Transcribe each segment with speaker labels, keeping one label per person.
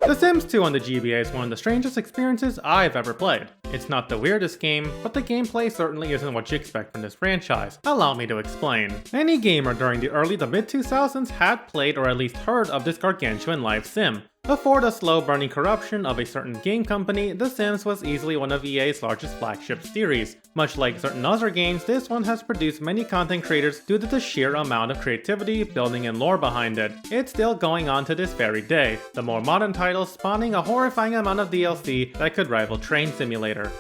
Speaker 1: The Sims 2 on the GBA is one of the strangest experiences I've ever played. It's not the weirdest game, but the gameplay certainly isn't what you expect from this franchise. Allow me to explain. Any gamer during the early to mid 2000s had played or at least heard of this gargantuan live sim. Before the slow-burning corruption of a certain game company, The Sims was easily one of EA's largest flagship series. Much like certain other games, this one has produced many content creators due to the sheer amount of creativity, building, and lore behind it. It's still going on to this very day, the more modern titles spawning a horrifying amount of DLC that could rival Train Simulator.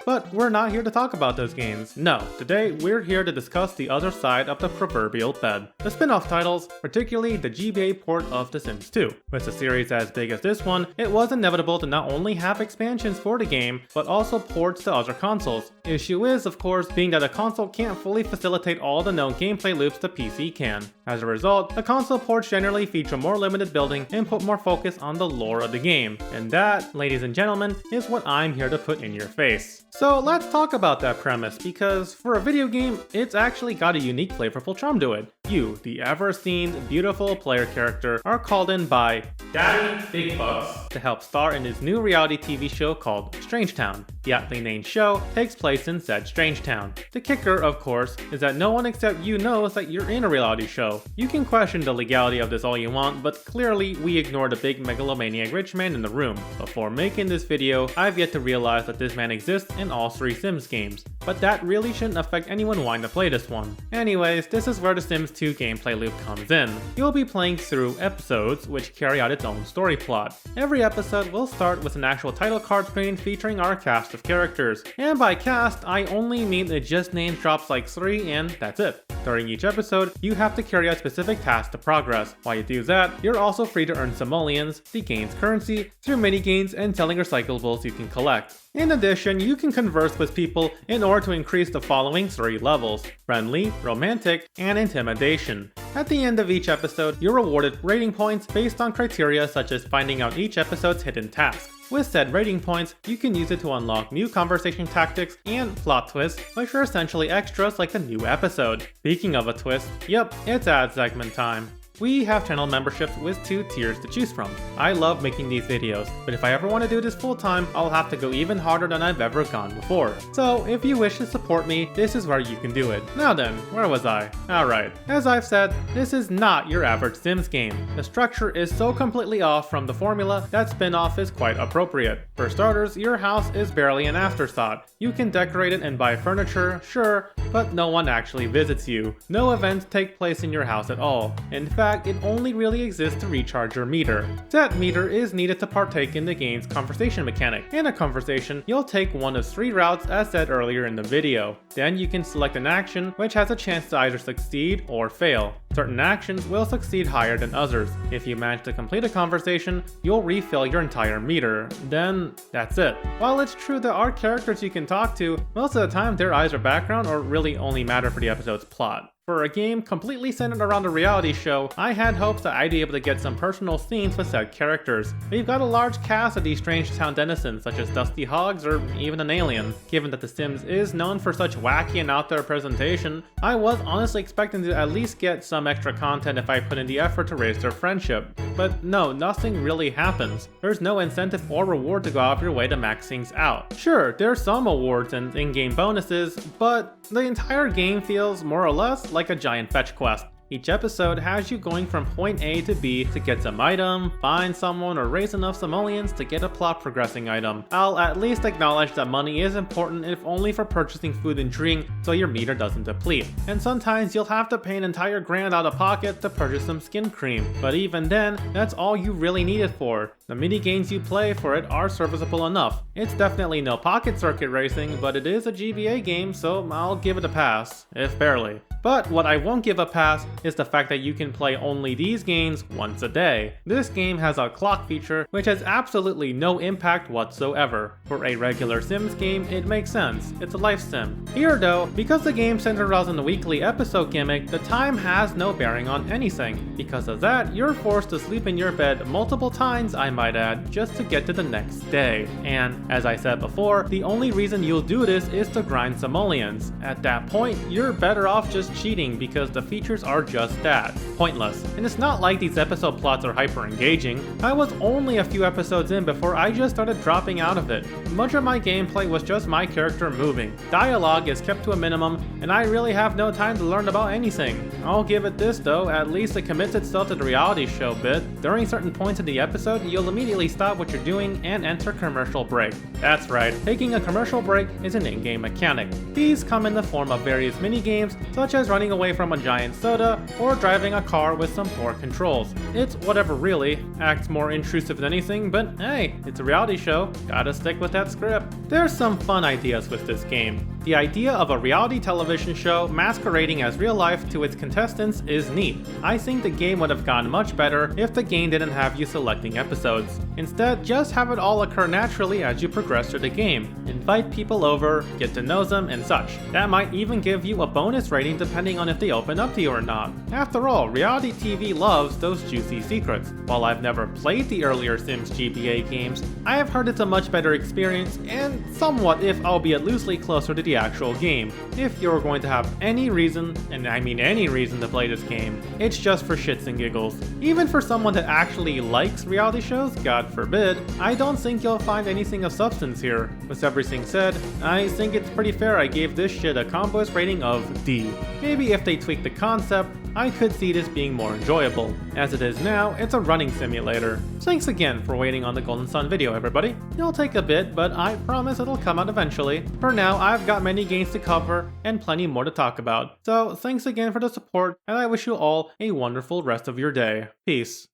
Speaker 1: But we're not here to talk about those games. No, today we're here to discuss the other side of the proverbial bed. The spin-off titles, particularly the GBA port of The Sims 2. With a series as big as this one, it was inevitable to not only have expansions for the game, but also ports to other consoles. Issue is, of course, being that a console can't fully facilitate all the known gameplay loops the PC can. As a result, the console ports generally feature more limited building and put more focus on the lore of the game. And that, ladies and gentlemen, is what I'm here to put in your face. So let's talk about that premise, because for a video game, it's actually got a unique flavorful charm to it. You, the ever-seen, beautiful player character, are called in by Daddy Big Bucks to help star in his new reality TV show called Strangetown. The aptly named show takes place in said Strangetown. The kicker, of course, is that no one except you knows that you're in a reality show. You can question the legality of this all you want, but clearly we ignore the big megalomaniac rich man in the room. Before making this video, I've yet to realize that this man exists in all 3 Sims games, but that really shouldn't affect anyone wanting to play this one. Anyways, this is where the Sims 2 gameplay loop comes in. You'll be playing through episodes which carry out its own story plot. Every episode will start with an actual title card screen featuring our cast of characters. And by cast, I only mean it just names drops like 3 and that's it. During each episode, you have to carry out specific tasks to progress. While you do that, you're also free to earn simoleons, the game's currency, through minigames and selling recyclables you can collect. In addition, you can converse with people in order to increase the following 3 levels: friendly, romantic, and intimidation. At the end of each episode, you're rewarded rating points based on criteria such as finding out each episode's hidden task. With said rating points, you can use it to unlock new conversation tactics and plot twists, which are essentially extras like the new episode. Speaking of a twist, yep, it's ad segment time. We have channel memberships with 2 tiers to choose from. I love making these videos, but if I ever want to do this full time, I'll have to go even harder than I've ever gone before. So if you wish to support me, this is where you can do it. Now then, where was I? Alright, as I've said, this is not your average Sims game. The structure is so completely off from the formula that spin-off is quite appropriate. For starters, your house is barely an afterthought. You can decorate it and buy furniture, sure, but no one actually visits you. No events take place in your house at all. In fact, it only really exists to recharge your meter. That meter is needed to partake in the game's conversation mechanic. In a conversation, you'll take one of 3 routes as said earlier in the video. Then you can select an action which has a chance to either succeed or fail. Certain actions will succeed higher than others. If you manage to complete a conversation, you'll refill your entire meter. Then, that's it. While it's true there are characters you can talk to, most of the time their eyes are background or really only matter for the episode's plot. For a game completely centered around a reality show, I had hopes that I'd be able to get some personal scenes with said characters. We've got a large cast of these strange town denizens such as dusty hogs or even an alien. Given that The Sims is known for such wacky and out there presentation, I was honestly expecting to at least get some extra content if I put in the effort to raise their friendship. But no, nothing really happens. There's no incentive or reward to go out of your way to max things out. Sure, there's some awards and in-game bonuses, but the entire game feels more or less like a giant fetch quest. Each episode has you going from point A to B to get some item, find someone, or raise enough simoleons to get a plot progressing item. I'll at least acknowledge that money is important if only for purchasing food and drink so your meter doesn't deplete. And sometimes you'll have to pay an entire grand out of pocket to purchase some skin cream. But even then, that's all you really need it for. The minigames you play for it are serviceable enough. It's definitely no pocket circuit racing, but it is a GBA game, so I'll give it a pass, if barely. But what I won't give a pass is the fact that you can play only these games once a day. This game has a clock feature which has absolutely no impact whatsoever. For a regular Sims game, it makes sense. It's a life sim. Here though, because the game centers around the weekly episode gimmick, the time has no bearing on anything. Because of that, you're forced to sleep in your bed multiple times, I might add, just to get to the next day. And as I said before, the only reason you'll do this is to grind simoleons. At that point, you're better off just cheating because the features are just that, pointless. And it's not like these episode plots are hyper engaging. I was only a few episodes in before I just started dropping out of it. Much of my gameplay was just my character moving. Dialogue is kept to a minimum, and I really have no time to learn about anything. I'll give it this though, at least it commits itself to the reality show bit. During certain points in the episode, you'll immediately stop what you're doing and enter commercial break. That's right, taking a commercial break is an in-game mechanic. These come in the form of various mini-games, such as running away from a giant soda, or driving a car with some poor controls. It's whatever really, acts more intrusive than anything, but hey, it's a reality show, gotta stick with that script. There's some fun ideas with this game. The idea of a reality television show masquerading as real life to its contestants is neat. I think the game would have gone much better if the game didn't have you selecting episodes. Instead, just have it all occur naturally as you progress through the game. Invite people over, get to know them, and such. That might even give you a bonus rating depending on if they open up to you or not. After all, reality TV loves those juicy secrets. While I've never played the earlier Sims GBA games, I have heard it's a much better experience and somewhat, if albeit loosely, closer to the actual game. If you're going to have any reason, and I mean any reason to play this game, it's just for shits and giggles. Even for someone that actually likes reality shows, God forbid, I don't think you'll find anything of substance here. With everything said, I think it's pretty fair I gave this shit a Combos rating of D. Maybe if they tweak the concept, I could see this being more enjoyable. As it is now, it's a running simulator. Thanks again for waiting on the Golden Sun video, everybody. It'll take a bit, but I promise it'll come out eventually. For now, I've got many games to cover and plenty more to talk about. So thanks again for the support, and I wish you all a wonderful rest of your day. Peace.